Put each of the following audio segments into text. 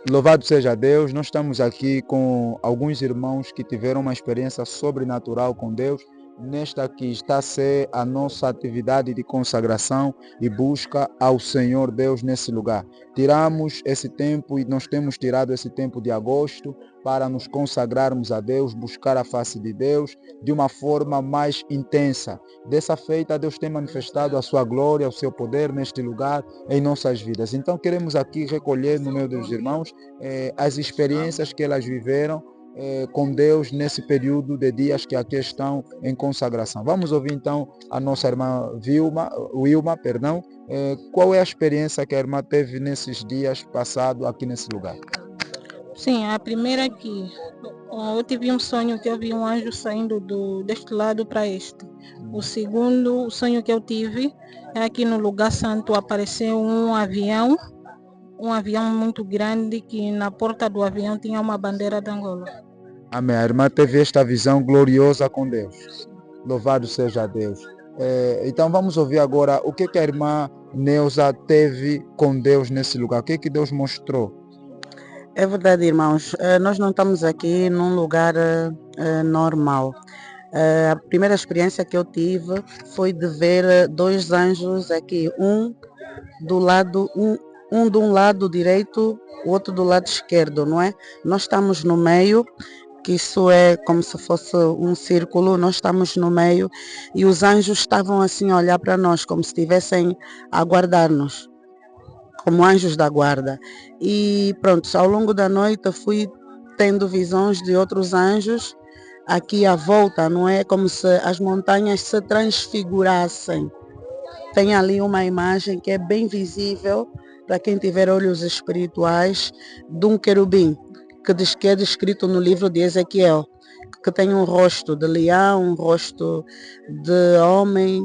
Louvado seja Deus, nós estamos aqui com alguns irmãos que tiveram uma experiência sobrenatural com Deus. Nesta que está a ser a nossa atividade de consagração e busca ao Senhor Deus nesse lugar. Tiramos esse tempo e nós temos tirado esse tempo de agosto para nos consagrarmos a Deus, buscar a face de Deus de uma forma mais intensa. Dessa feita, Deus tem manifestado a sua glória, o seu poder neste lugar, em nossas vidas. Então queremos aqui recolher no meio dos irmãos as experiências que elas viveram com Deus nesse período de dias que aqui estão em consagração. Vamos ouvir então a nossa irmã Wilma, qual é a experiência que a irmã teve nesses dias passados aqui nesse lugar? Sim, a primeira é que eu tive um sonho que eu vi um anjo saindo deste lado para este. O segundo sonho que eu tive é aqui no lugar santo apareceu um avião muito grande que na porta do avião tinha uma bandeira de Angola. Amém. A irmã teve esta visão gloriosa com Deus. Louvado seja Deus. Então vamos ouvir agora o que a irmã Neuza teve com Deus nesse lugar. O que Deus mostrou? É verdade, irmãos. Nós não estamos aqui num lugar normal. A primeira experiência que eu tive foi de ver dois anjos aqui, um de um lado direito, o outro do lado esquerdo, não é? Nós estamos no meio, que isso é como se fosse um círculo, nós estamos no meio e os anjos estavam assim a olhar para nós, como se estivessem a aguardar-nos, como anjos da guarda. E pronto, ao longo da noite eu fui tendo visões de outros anjos aqui à volta, não é? Como se as montanhas se transfigurassem. Tem ali uma imagem que é bem visível para quem tiver olhos espirituais, de um querubim, que é descrito no livro de Ezequiel, que tem um rosto de leão, um rosto de homem,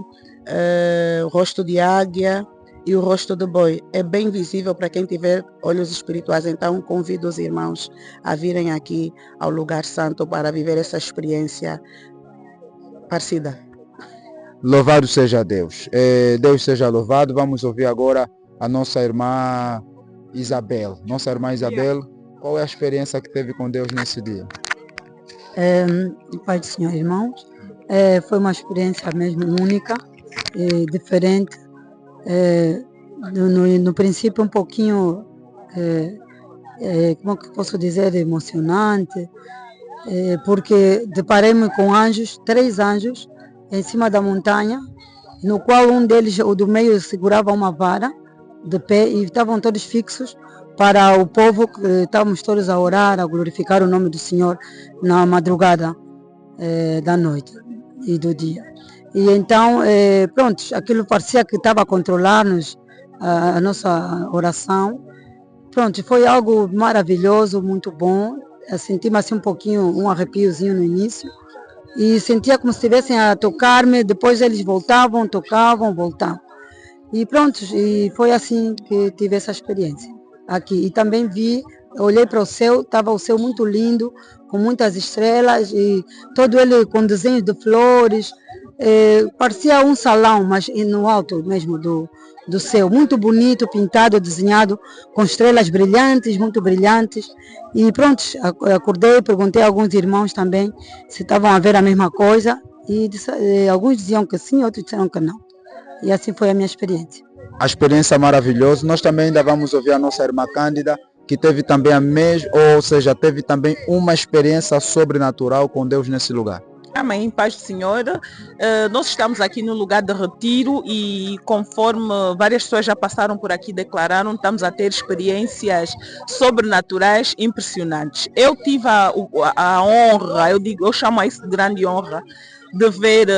o rosto de águia e o rosto de boi. É bem visível para quem tiver olhos espirituais. Então convido os irmãos a virem aqui ao lugar santo para viver essa experiência parecida. Louvado seja Deus. Deus seja louvado. Vamos ouvir agora a nossa irmã Isabel. Nossa irmã Isabel, qual é a experiência que teve com Deus nesse dia? Pai do Senhor, irmãos, foi uma experiência mesmo única, diferente. No princípio um pouquinho, como que posso dizer, emocionante, porque deparei-me com anjos, 3 anjos, em cima da montanha, no qual um deles, o do meio, segurava uma vara de pé e estavam todos fixos para o povo, que estávamos todos a orar, a glorificar o nome do Senhor na madrugada da noite e do dia. E então, pronto, aquilo parecia que estava a controlar-nos, a nossa oração. Pronto, foi algo maravilhoso, muito bom. Eu senti-me assim um pouquinho, um arrepiozinho no início. E sentia como se estivessem a tocar-me, depois eles voltavam, tocavam, voltavam. E pronto, e foi assim que tive essa experiência aqui. E também olhei para o céu, estava o céu muito lindo, com muitas estrelas, e todo ele com desenhos de flores. Parecia um salão, mas no alto mesmo do céu, muito bonito, pintado, desenhado, com estrelas brilhantes, muito brilhantes. E pronto, acordei, perguntei a alguns irmãos também se estavam a ver a mesma coisa, e alguns diziam que sim, outros disseram que não. E assim foi a minha experiência. A experiência maravilhosa. Nós também ainda vamos ouvir a nossa irmã Cândida, que teve também teve também uma experiência sobrenatural com Deus nesse lugar. Amém, paz do Senhor. Nós estamos aqui no lugar de retiro e conforme várias pessoas já passaram por aqui e declararam, estamos a ter experiências sobrenaturais impressionantes. Eu tive a honra, eu chamo isso de grande honra, de ver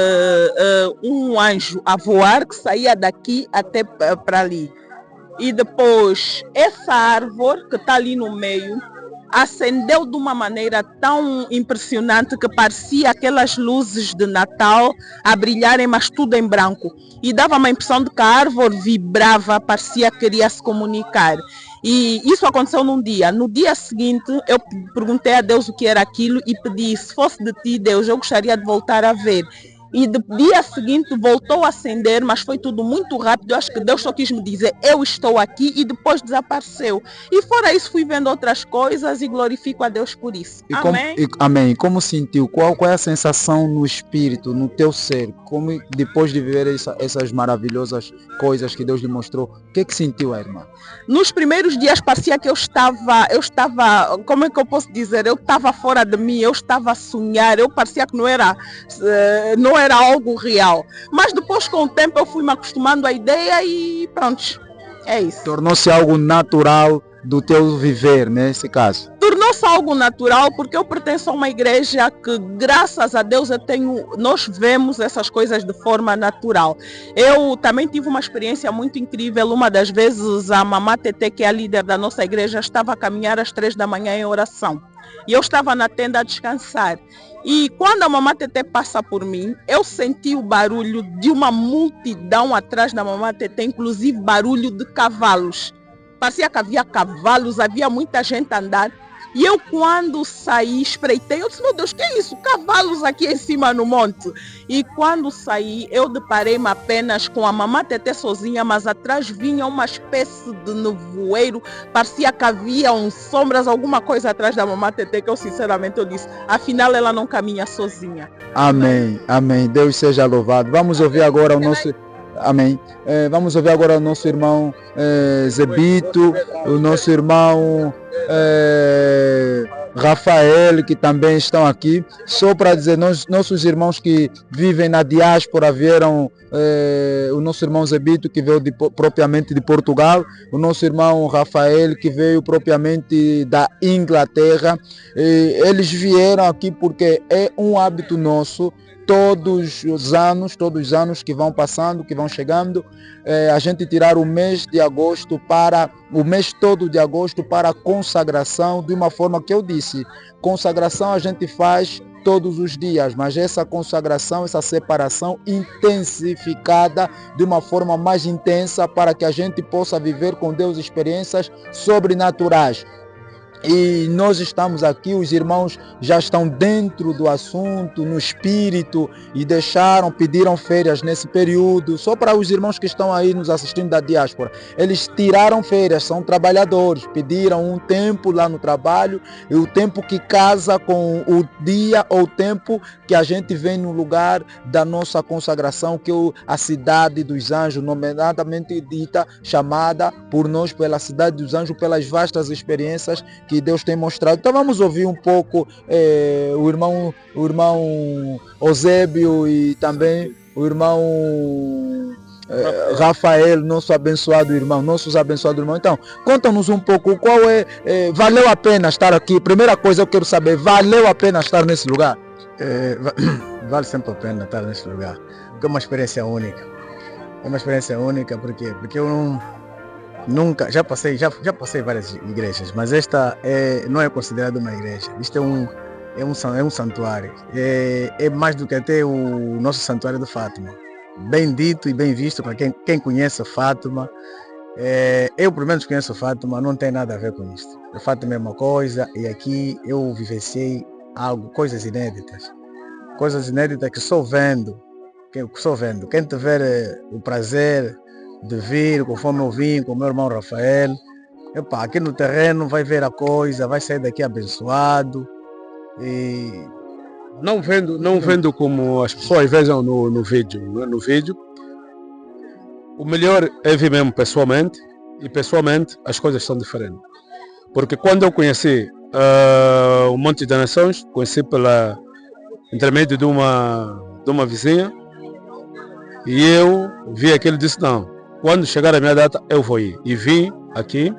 um anjo a voar que saía daqui até para ali. E depois essa árvore que está ali no meio acendeu de uma maneira tão impressionante que parecia aquelas luzes de Natal a brilharem, mas tudo em branco. E dava uma impressão de que a árvore vibrava, parecia que queria se comunicar. E isso aconteceu num dia. No dia seguinte, eu perguntei a Deus o que era aquilo e pedi, se fosse de ti, Deus, eu gostaria de voltar a ver. e no dia seguinte voltou a acender, mas foi tudo muito rápido. Eu acho que Deus só quis me dizer, eu estou aqui, e depois desapareceu. E fora isso fui vendo outras coisas e glorifico a Deus por isso. Amém? Amém. Como sentiu? Qual é a sensação no espírito, no teu ser? Como depois de ver essas maravilhosas coisas que Deus lhe mostrou, o que sentiu a irmã? Nos primeiros dias parecia que eu estava, como é que eu posso dizer? Eu estava fora de mim, eu estava a sonhar, eu parecia que não era algo real. Mas depois, com o tempo, eu fui me acostumando à ideia e pronto, é isso. Tornou-se algo natural do teu viver, nesse caso? Tornou-se algo natural porque eu pertenço a uma igreja que, graças a Deus, nós vemos essas coisas de forma natural. Eu também tive uma experiência muito incrível. Uma das vezes a Mamá Tete, que é a líder da nossa igreja, estava a caminhar às 3 da manhã em oração. E eu estava na tenda a descansar. E quando a Mamá Tete passa por mim, eu senti o barulho de uma multidão atrás da Mamá Tete, inclusive barulho de cavalos. Parecia que havia cavalos, havia muita gente a andar. E eu, quando saí, espreitei, eu disse, meu Deus, que é isso? Cavalos aqui em cima no monte. E quando saí, eu deparei-me apenas com a Mamá Tete sozinha, mas atrás vinha uma espécie de nevoeiro. Parecia que havia sombras, alguma coisa atrás da Mamá Tete, que eu sinceramente eu disse, afinal ela não caminha sozinha. Amém, amém. Deus seja louvado. Vamos ouvir agora o nosso... Amém. Vamos ouvir agora o nosso irmão Zebito, o nosso irmão Rafael, que também estão aqui. Só para dizer, nossos irmãos que vivem na diáspora vieram, o nosso irmão Zebito, que veio propriamente de Portugal, o nosso irmão Rafael, que veio propriamente da Inglaterra. Eles vieram aqui porque é um hábito nosso. Todos os anos que vão passando, que vão chegando, a gente tirar o mês todo de agosto para a consagração, de uma forma que eu disse, consagração a gente faz todos os dias, mas essa consagração, essa separação intensificada de uma forma mais intensa para que a gente possa viver com Deus experiências sobrenaturais. E nós estamos aqui, os irmãos já estão dentro do assunto, no espírito, e pediram férias nesse período, só para os irmãos que estão aí nos assistindo da diáspora. Eles tiraram férias, são trabalhadores, pediram um tempo lá no trabalho, e o tempo que casa com o dia ou o tempo que a gente vem no lugar da nossa consagração, que é a Cidade dos Anjos, nomeadamente dita, chamada por nós pela Cidade dos Anjos, pelas vastas experiências que Deus tem mostrado. Então vamos ouvir um pouco o irmão Eusébio e também o irmão Rafael, nossos abençoados irmãos. Então, conta-nos um pouco valeu a pena estar aqui. Primeira coisa eu quero saber, valeu a pena estar nesse lugar? Vale sempre a pena estar nesse lugar, porque é uma experiência única. É uma experiência única porque eu nunca, já passei várias igrejas, mas esta não é considerada uma igreja. Isto é um santuário. É mais do que até o nosso santuário de Fátima. Bem dito e bem visto para quem conhece Fátima. Eu, pelo menos, conheço Fátima, não tem nada a ver com isto. Fátima é uma coisa e aqui eu vivenciei coisas inéditas que só vendo. Quem tiver o prazer de vir, conforme eu vim com o meu irmão Rafael, aqui no terreno vai ver a coisa, vai sair daqui abençoado. E não vendo como as pessoas vejam no vídeo. No vídeo, o melhor é vir mesmo pessoalmente, e pessoalmente as coisas são diferentes. Porque quando eu conheci o Monte das Nações, conheci pela intermédio de uma vizinha, e eu vi aquele e disse, não, quando chegar a minha data eu vou ir. E vim aqui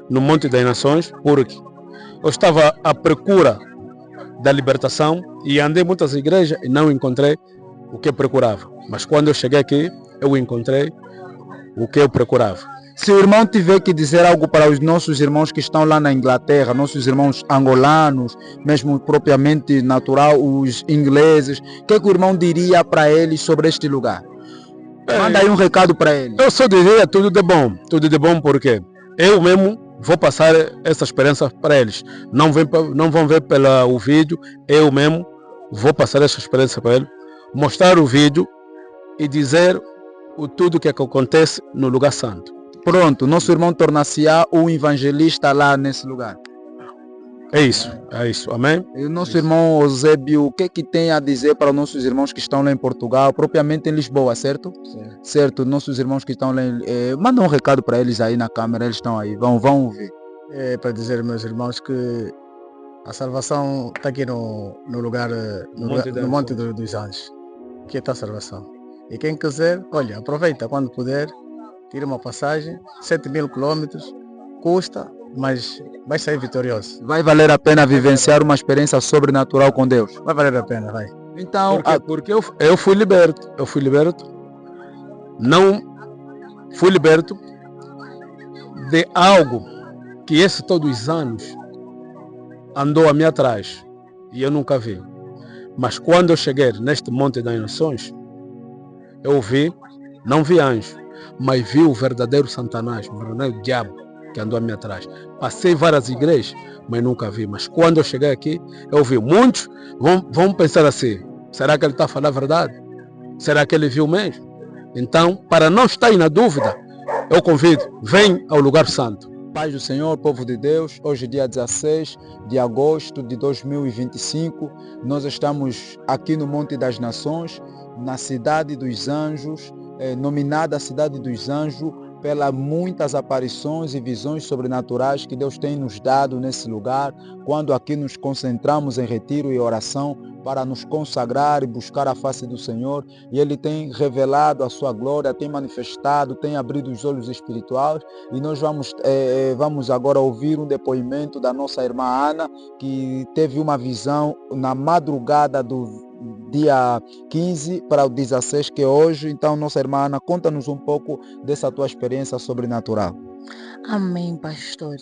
no Monte das Nações porque eu estava à procura da libertação e andei em muitas igrejas e não encontrei o que eu procurava. Mas quando eu cheguei aqui, eu encontrei o que eu procurava. Se o irmão tiver que dizer algo para os nossos irmãos que estão lá na Inglaterra, nossos irmãos angolanos, mesmo propriamente natural, os ingleses, o que o irmão diria para eles sobre este lugar? Manda aí um recado para eles. Eu só diria tudo de bom porque eu mesmo vou passar essa experiência para eles. Não vão ver pelo vídeo, eu mesmo vou passar essa experiência para eles, mostrar o vídeo e dizer tudo o que acontece no lugar santo. Pronto, nosso irmão torna-se-á um evangelista lá nesse lugar. É isso, amém? E o nosso irmão Eusébio, o que é que tem a dizer para os nossos irmãos que estão lá em Portugal, propriamente em Lisboa, certo? Sim. Certo, nossos irmãos que estão lá, manda um recado para eles aí na câmera, eles estão aí, vão ouvir. É para dizer, meus irmãos, que a salvação está aqui no lugar, no Monte dos Anjos. Aqui está a salvação. E quem quiser, olha, aproveita quando puder, tira uma passagem, 7.000 quilômetros, custa, mas vai sair vitorioso. Vai valer a pena vivenciar uma experiência sobrenatural com Deus? Vai valer a pena, vai. Então, Porque eu fui liberto. Não fui liberto de algo que esse todos os anos andou a mim atrás e eu nunca vi. Mas quando eu cheguei neste Monte das Nações, eu vi, não vi anjo, mas vi o verdadeiro Satanás, o verdadeiro diabo que andou a mim atrás. Passei várias igrejas, mas nunca vi. Mas quando eu cheguei aqui, eu vi. Muitos vão pensar assim, será que ele está a falar a verdade? Será que ele viu mesmo? Então, para não estar na dúvida, eu convido, vem ao lugar santo. Paz do Senhor, povo de Deus, hoje dia 16 de agosto de 2025, nós estamos aqui no Monte das Nações, na Cidade dos Anjos, nominada Cidade dos Anjos, pelas muitas aparições e visões sobrenaturais que Deus tem nos dado nesse lugar, quando aqui nos concentramos em retiro e oração para nos consagrar e buscar a face do Senhor, e Ele tem revelado a sua glória, tem manifestado, tem abrido os olhos espirituais, e nós vamos agora ouvir um depoimento da nossa irmã Ana, que teve uma visão na madrugada do dia 15 para o 16, que é hoje. Então, nossa irmã Ana, conta-nos um pouco dessa tua experiência sobrenatural. Amém, pastor.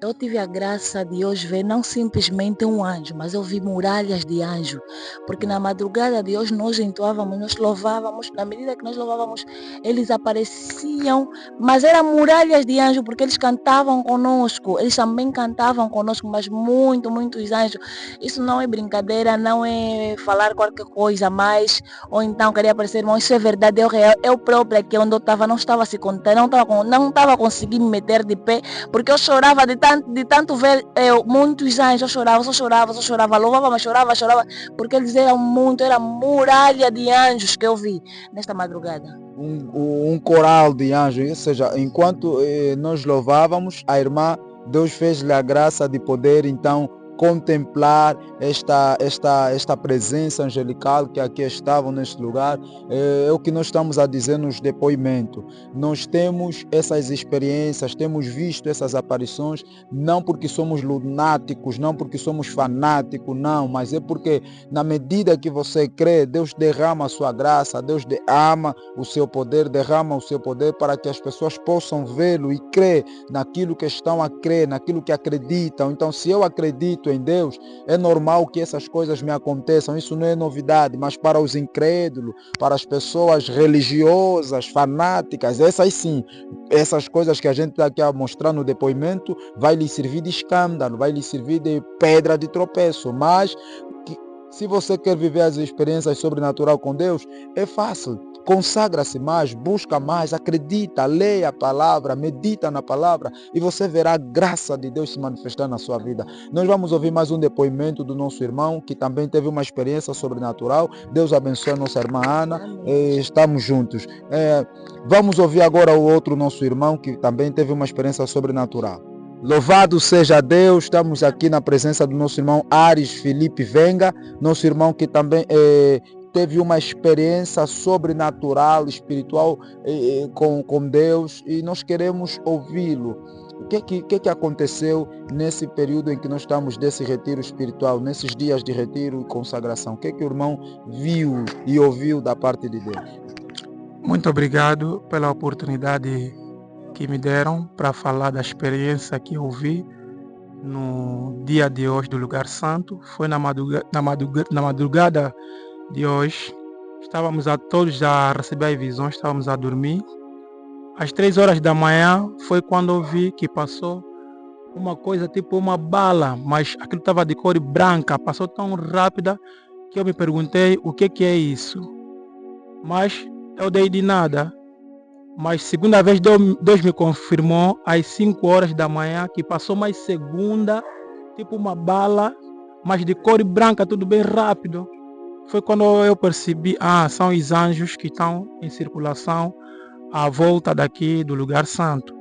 Eu tive a graça de hoje ver não simplesmente um anjo, mas eu vi muralhas de anjo, porque na madrugada de hoje nós entoávamos, nós louvávamos, na medida que nós louvávamos, eles apareciam, mas eram muralhas de anjo, porque eles cantavam conosco, eles também cantavam conosco, mas muitos anjos. Isso não é brincadeira, não é falar qualquer coisa mais, ou então queria aparecer, irmão, isso é verdade, é real. Eu própria aqui onde eu estava, não estava se contando, não estava conseguindo me meter de pé, porque eu chorava de tanto ver muitos anjos. Eu chorava, louvava, mas chorava, porque eles eram era muralha de anjos que eu vi nesta madrugada. Um coral de anjos, ou seja, enquanto nós louvávamos, a irmã, Deus fez-lhe a graça de poder então contemplar esta presença angelical que aqui estavam neste lugar. É o que nós estamos a dizer nos depoimentos. Nós temos essas experiências, temos visto essas aparições, não porque somos lunáticos, não porque somos fanáticos, não, mas é porque na medida que você crê, Deus derrama a sua graça, Deus derrama o seu poder, para que as pessoas possam vê-lo e crer naquilo que estão a crer, naquilo que acreditam. Então, se eu acredito em Deus, é normal que essas coisas me aconteçam, isso não é novidade, mas para os incrédulos, para as pessoas religiosas, fanáticas, essas sim, essas coisas que a gente está aqui a mostrar no depoimento, vai lhe servir de escândalo, vai lhe servir de pedra de tropeço, mas se você quer viver as experiências sobrenaturais com Deus, é fácil. Consagra-se mais, busca mais, acredita, leia a palavra, medita na palavra e você verá a graça de Deus se manifestar na sua vida. Nós vamos ouvir mais um depoimento do nosso irmão que também teve uma experiência sobrenatural. Deus abençoe a nossa irmã Ana. Estamos juntos. Vamos ouvir agora o outro nosso irmão que também teve uma experiência sobrenatural. Louvado seja Deus, estamos aqui na presença do nosso irmão Ares Felipe Venga, nosso irmão que também teve uma experiência sobrenatural, espiritual com Deus, e nós queremos ouvi-lo. O que aconteceu nesse período em que nós estamos desse retiro espiritual, nesses dias de retiro e consagração? O que o irmão viu e ouviu da parte de Deus? Muito obrigado pela oportunidade que me deram para falar da experiência que eu vi no dia de hoje do Lugar Santo. Foi na madrugada de hoje, estávamos todos a receber visões, estávamos a dormir. Às 3 horas da manhã foi quando eu vi que passou uma coisa tipo uma bala, mas aquilo estava de cor branca, passou tão rápida que eu me perguntei o que é isso. Mas eu dei de nada. Mas segunda vez Deus me confirmou às 5 horas da manhã que passou mais segunda, tipo uma bala, mas de cor branca, tudo bem rápido. Foi quando eu percebi, são os anjos que estão em circulação à volta daqui do lugar santo.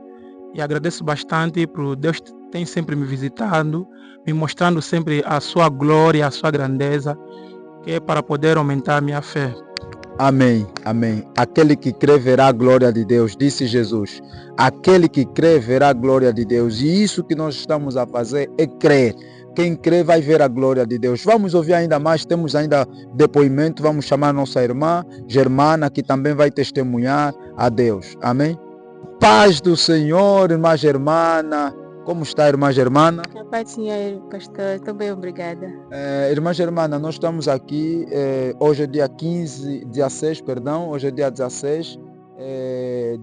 E agradeço bastante por Deus tem sempre me visitando, me mostrando sempre a sua glória, a sua grandeza, que é para poder aumentar a minha fé. Amém, amém. Aquele que crê verá a glória de Deus, disse Jesus. Aquele que crê verá a glória de Deus. E isso que nós estamos a fazer é crer. Quem crê vai ver a glória de Deus. Vamos ouvir ainda mais, temos ainda depoimento. Vamos chamar nossa irmã Germana, que também vai testemunhar a Deus. Amém? Paz do Senhor, irmã Germana. Como está, irmã Germana? A paz do Senhor, pastor. Estou bem, obrigada. Irmã Germana, nós estamos aqui, hoje é dia 16, hoje é dia 16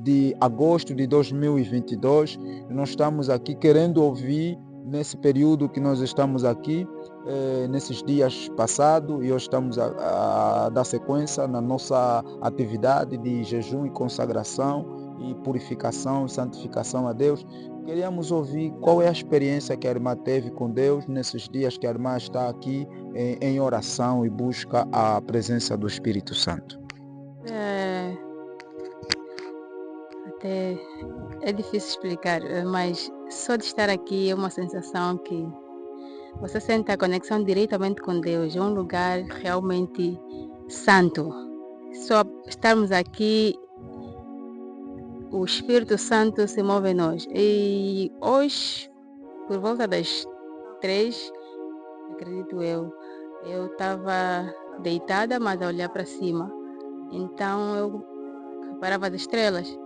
de agosto de 2022. Nós estamos aqui querendo ouvir, nesse período que nós estamos aqui, nesses dias passados, e hoje estamos a dar sequência na nossa atividade de jejum e consagração e purificação e santificação a Deus. Queríamos ouvir qual é a experiência que a irmã teve com Deus nesses dias que a irmã está aqui em oração e busca a presença do Espírito Santo. Até é difícil explicar, mas só de estar aqui é uma sensação que você sente a conexão diretamente com Deus. É um lugar realmente santo. Só estarmos aqui, o Espírito Santo se move em nós. E hoje, por volta das 3, acredito eu estava deitada, mas a olhar para cima. Então eu parava das estrelas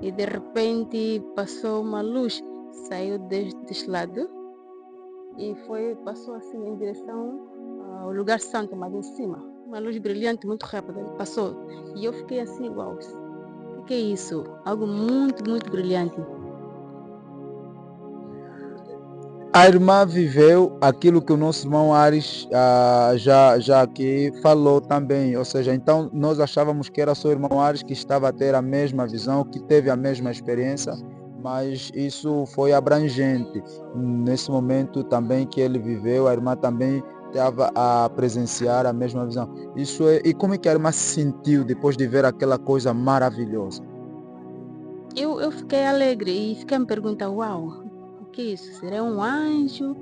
e de repente passou uma luz, saiu deste lado e passou assim em direção ao lugar santo, mas em cima. Uma luz brilhante, muito rápida, passou. E eu fiquei assim, igual. O que é isso? Algo muito, muito brilhante. A irmã viveu aquilo que o nosso irmão Ares já aqui falou também, ou seja, então nós achávamos que era só o irmão Ares que estava a ter a mesma visão, que teve a mesma experiência, mas isso foi abrangente. Nesse momento também que ele viveu, a irmã também estava a presenciar a mesma visão. E como é que a irmã se sentiu depois de ver aquela coisa maravilhosa? Eu fiquei alegre e fiquei me perguntando, uau, o que é isso? Será um anjo?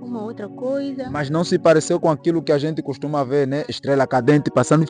Uma outra coisa? Mas não se pareceu com aquilo que a gente costuma ver, né? Estrela cadente passando,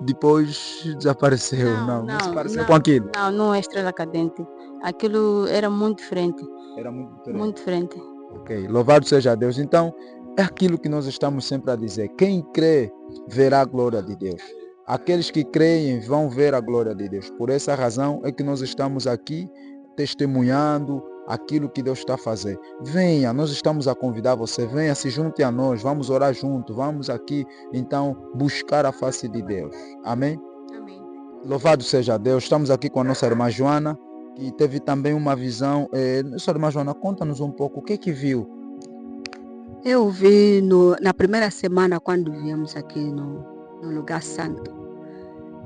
depois desapareceu. Não se pareceu com aquilo. Não é estrela cadente. Aquilo era muito diferente. Era muito diferente. Muito diferente. Ok, louvado seja Deus. Então, é aquilo que nós estamos sempre a dizer. Quem crê, verá a glória de Deus. Aqueles que creem vão ver a glória de Deus. Por essa razão é que nós estamos aqui testemunhando aquilo que Deus está a fazer. Venha, nós estamos a convidar você, venha, se junte a nós, vamos orar junto, vamos aqui, então, buscar a face de Deus. Amém? Amém. Louvado seja Deus. Estamos aqui com a nossa irmã Joana, que teve também uma visão. Nossa irmã Joana, conta-nos um pouco, o que é que viu? Eu vi na primeira semana, quando viemos aqui no lugar santo.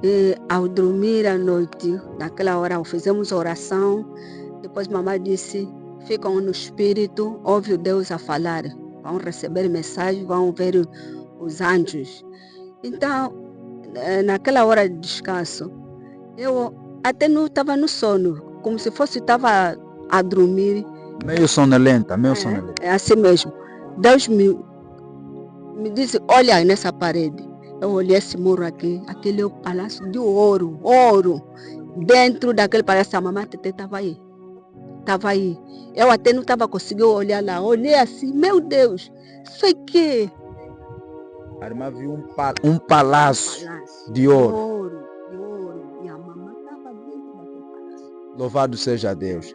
E ao dormir à noite, naquela hora, fizemos oração. Depois mamãe disse, ficam no espírito, ouve Deus a falar. Vão receber mensagem, vão ver os anjos. Então, naquela hora de descanso, eu até não estava no sono, como se fosse estava a dormir. Meio sonolenta, sonolenta. É assim mesmo. Deus me disse, olha aí nessa parede. Eu olhei esse muro aqui, aquele é o palácio de ouro. Dentro daquele palácio, a mamãe Tete estava aí. Eu até não estava conseguindo olhar lá. Olhei assim, meu Deus, isso aqui. A irmã viu um palácio de ouro. E a mamãe estava dentro daquele palácio. Louvado seja Deus.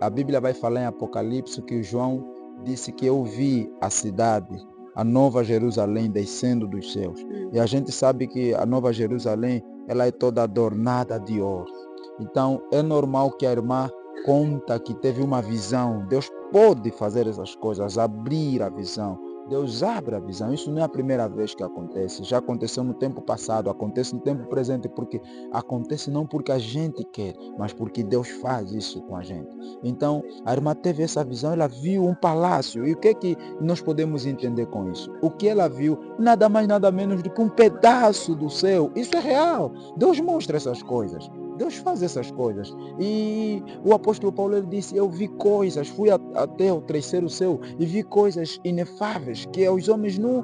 A Bíblia vai falar em Apocalipse que o João disse que eu vi a cidade, a Nova Jerusalém descendo dos céus. E a gente sabe que a Nova Jerusalém, ela é toda adornada de ouro. Então, é normal que a irmã conta que teve uma visão. Deus pode fazer essas coisas, abrir a visão. Deus abre a visão. Isso não é a primeira vez que acontece. Já aconteceu no tempo passado, acontece no tempo presente, porque acontece não porque a gente quer, mas porque Deus faz isso com a gente. Então, a irmã teve essa visão, ela viu um palácio. E o que é que nós podemos entender com isso? O que ela viu, nada mais, nada menos do que um pedaço do céu. Isso é real. Deus mostra essas coisas. Deus faz essas coisas. E o apóstolo Paulo ele disse, eu vi coisas, fui até o terceiro céu e vi coisas inefáveis que aos homens não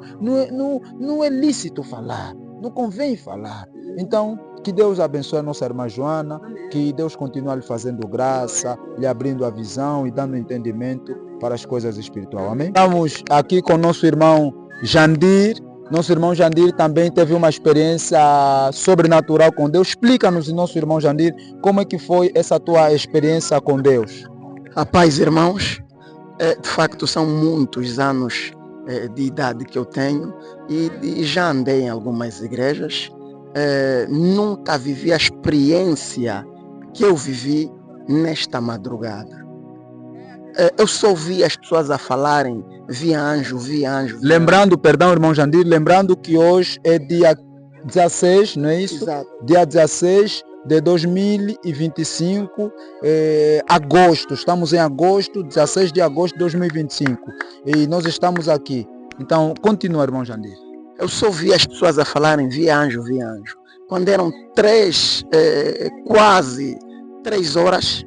é lícito falar, não convém falar. Então, que Deus abençoe a nossa irmã Joana, que Deus continue lhe fazendo graça, lhe abrindo a visão e dando entendimento para as coisas espirituais. Amém? Estamos aqui com nosso irmão Jandir. Nosso irmão Jandir também teve uma experiência sobrenatural com Deus. Explica-nos, nosso irmão Jandir, como é que foi essa tua experiência com Deus. A paz, irmãos, de facto são muitos anos de idade que eu tenho e já andei em algumas igrejas. Nunca vivi a experiência que eu vivi nesta madrugada. Eu só ouvi as pessoas a falarem, vi anjo. Lembrando, perdão, irmão Jandir, lembrando que hoje é dia 16, não é isso? Exato. Dia 16 de 2025, agosto. Estamos em agosto, 16 de agosto de 2025. E nós estamos aqui. Então, continua, irmão Jandir. Eu só ouvi as pessoas a falarem, vi anjo. Quando eram quase 3 horas,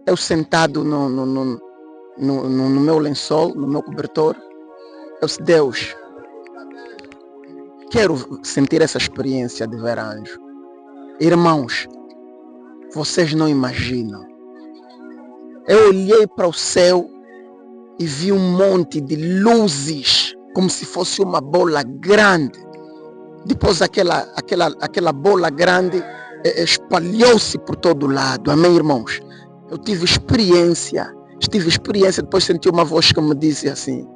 eu sentado no meu lençol, no meu cobertor, eu disse, Deus, quero sentir essa experiência de ver anjo. Irmãos, vocês não imaginam. Eu olhei para o céu e vi um monte de luzes, como se fosse uma bola grande. Depois aquela bola grande espalhou-se por todo lado. Amém, irmãos? Eu tive experiência, depois senti uma voz que me disse assim,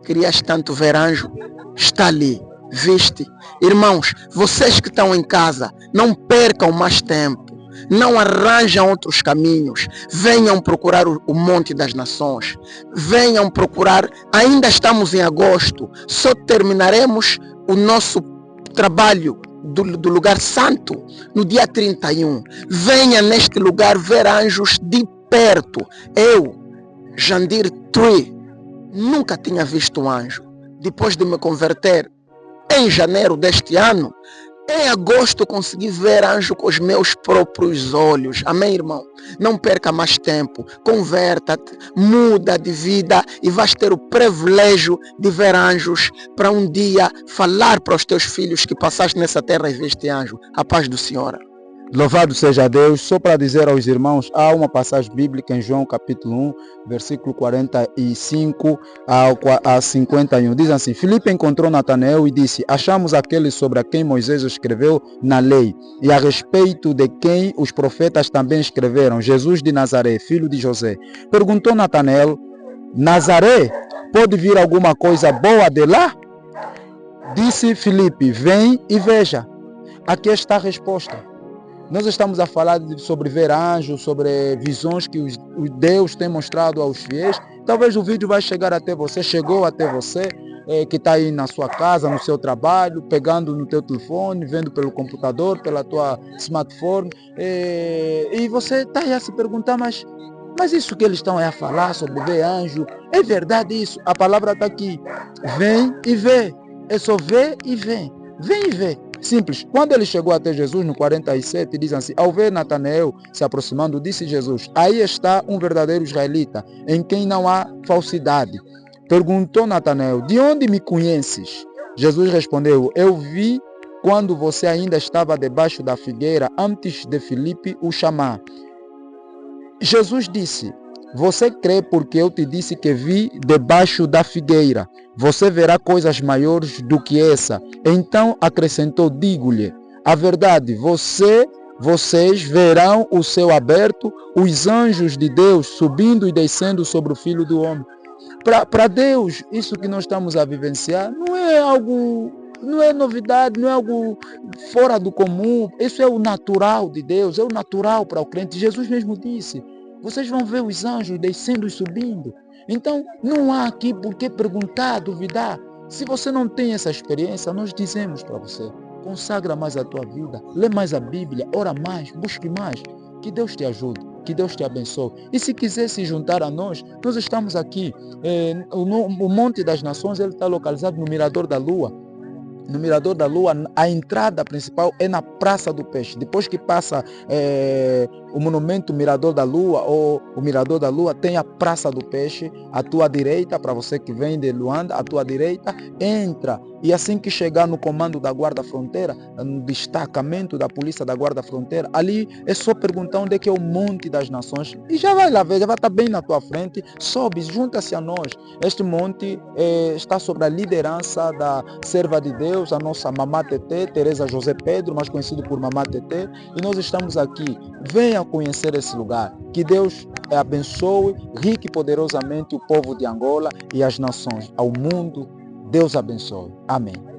querias tanto ver anjo? Está ali, viste? Irmãos, vocês que estão em casa, não percam mais tempo, não arranjam outros caminhos, venham procurar o Monte das Nações, venham procurar, ainda estamos em agosto, só terminaremos o nosso trabalho do lugar santo no dia 31. Venha neste lugar ver anjos de perto. Eu, Jandir Tree, nunca tinha visto um anjo. Depois de me converter em janeiro deste ano, em agosto consegui ver anjo com os meus próprios olhos. Amém, irmão? Não perca mais tempo. Converta-te, muda de vida e vais ter o privilégio de ver anjos para um dia falar para os teus filhos que passaste nessa terra e viste anjo. A paz do Senhor. Louvado seja Deus. Só para dizer aos irmãos, há uma passagem bíblica em João capítulo 1, versículo 45 a 51. Diz assim, Filipe encontrou Natanael e disse, achamos aquele sobre quem Moisés escreveu na lei e a respeito de quem os profetas também escreveram, Jesus de Nazaré, filho de José. Perguntou Natanael, Nazaré, pode vir alguma coisa boa de lá? Disse Filipe, vem e veja. Aqui está a resposta. Nós estamos a falar sobre ver anjos, sobre visões que o Deus tem mostrado aos fiéis. Talvez o vídeo vai chegar até você, chegou até você, que está aí na sua casa, no seu trabalho, pegando no teu telefone, vendo pelo computador, pela tua smartphone. E você está aí a se perguntar, mas isso que eles estão aí a falar sobre ver anjo, é verdade isso? A palavra está aqui. Vem e vê. É só ver e vem. Vem e vê. Simples. Quando ele chegou até Jesus no 47, diz assim, ao ver Natanael se aproximando, disse Jesus, aí está um verdadeiro israelita, em quem não há falsidade. Perguntou Natanael, de onde me conheces? Jesus respondeu, eu vi quando você ainda estava debaixo da figueira, antes de Filipe o chamar. Jesus disse, você crê porque eu te disse que vi debaixo da figueira. Você verá coisas maiores do que essa. Então acrescentou, digo-lhe, a verdade, vocês verão o céu aberto, os anjos de Deus subindo e descendo sobre o Filho do Homem. Para Deus, isso que nós estamos a vivenciar não é algo, não é novidade, não é algo fora do comum. Isso é o natural de Deus, é o natural para o crente. Jesus mesmo disse, Vocês vão ver os anjos descendo e subindo. Então, não há aqui por que perguntar, duvidar. Se você não tem essa experiência, nós dizemos para você, consagra mais a tua vida, lê mais a Bíblia, ora mais, busque mais. Que Deus te ajude, que Deus te abençoe. E se quiser se juntar a nós, nós estamos aqui. O Monte das Nações ele está localizado no Mirador da Lua. No Mirador da Lua, a entrada principal é na Praça do Peixe. Depois que passa o monumento Mirador da Lua, ou o Mirador da Lua, tem a Praça do Peixe, à tua direita, para você que vem de Luanda, à tua direita, entra. E assim que chegar no comando da Guarda Fronteira, no destacamento da Polícia da Guarda Fronteira, ali é só perguntar onde é que é o Monte das Nações. E já vai lá ver, já vai estar bem na tua frente, sobe, junta-se a nós. Este monte está sob a liderança da serva de Deus, a nossa Mamá Tetê, Teresa José Pedro, mais conhecido por Mamá Tetê, e nós estamos aqui. Venha conhecer esse lugar. Que Deus abençoe rico e poderosamente o povo de Angola e as nações, ao mundo. Deus abençoe. Amém.